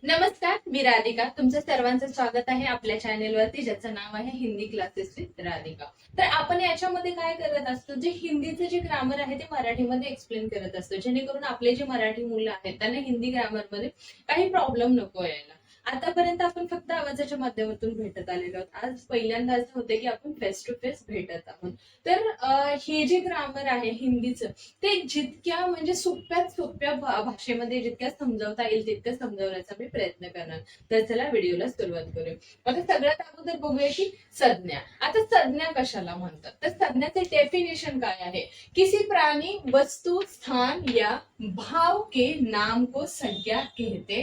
नमस्कार, मी राधिका. तुमचं सर्वांचं स्वागत आहे आपल्या चॅनेलवरती, ज्याचं नाव आहे हिंदी क्लासेस विथ राधिका. तर आपण याच्यामध्ये काय करत असतो, जे हिंदीचं जे ग्रामर आहे ते मराठीमध्ये एक्सप्लेन करत असतो, जेणेकरून आपले जे मराठी मुलं आहेत त्यांना हिंदी ग्रामरमध्ये काही प्रॉब्लेम नको यायला. आतापर्यंत आपण फक्त आवाजाच्या माध्यमातून भेटत आलेलो आहोत. आज पहिल्यांदा असं होतं की आपण फेस टू फेस भेटत आहोत. तर हे जे ग्रामर आहे हिंदीचं, ते जितक्या म्हणजे सोप्यात सोप्या भाषेमध्ये जितक्या समजावता येईल तितकं समजावण्याचा मी प्रयत्न करणार. तर चला व्हिडिओला सुरुवात करूया. आता सगळ्यात अगोदर बघूया की संज्ञा. आता संज्ञा कशाला म्हणतात, तर संज्ञाचे डेफिनेशन काय आहे? किसी प्राणी, वस्तु, स्थान या भाव के नाम को संज्ञा कहते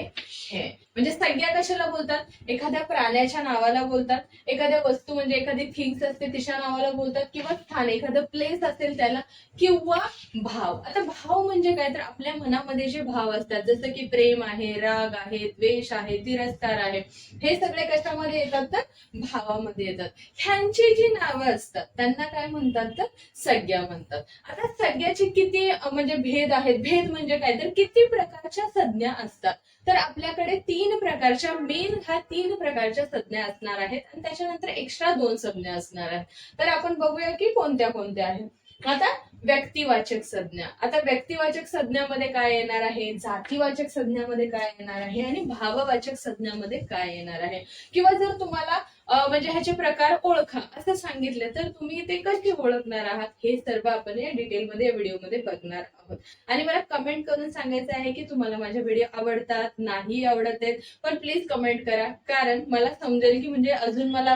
हैं. म्हणजे संज्ञा कशाला बोलतात? एखाद्या प्राण्याच्या नावाला बोलतात, एखाद्या वस्तू म्हणजे एखादी थिंग्स असते तिच्या नावाला बोलतात, किंवा स्थान एखादं प्लेस असेल त्याला, किंवा भाव. आता भाव म्हणजे काय, तर आपल्या मनामध्ये जे भाव असतात, जसं की प्रेम आहे, राग आहे, द्वेष आहे, तिरस्कार आहे, हे सगळे कशामध्ये येतात? तर भावामध्ये येतात. ह्यांची जी नावं असतात त्यांना काय म्हणतात? तर संज्ञा म्हणतात. आता संज्ञाचे किती म्हणजे भेद आहेत? भेद म्हणजे काय, तर किती प्रकारच्या संज्ञा असतात? तर आपल्याकडे तीन प्रकारच्या, मेन ह्या तीन प्रकारच्या संज्ञा असणार आहेत आणि त्याच्यानंतर एक्स्ट्रा 2 संज्ञा असणार आहेत. तर आपण बघूया की कोणत्या कोणत्या आहेत. आता व्यक्तिवाचक संज्ञा. आता व्यक्तिवाचक संज्ञामध्ये काय येणार आहे, जातीवाचक संज्ञामध्ये काय येणार आहे आणि भाववाचक संज्ञामध्ये काय येणार आहे. किंवा जर तुम्हाला म्हणजे ह्याचे प्रकार ओळखा असं सांगितलं तर तुम्ही ते कसे ओळखणार आहात, हे सर्व आपण या डिटेलमध्ये व्हिडिओमध्ये बघणार आहोत. आणि मला कमेंट करून सांगायचं आहे की तुम्हाला माझे व्हिडिओ आवडतात, नाही आवडत आहेत, पण प्लीज कमेंट करा, कारण मला समजेल की म्हणजे अजून मला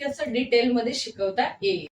कसं डिटेलमध्ये शिकवता येईल.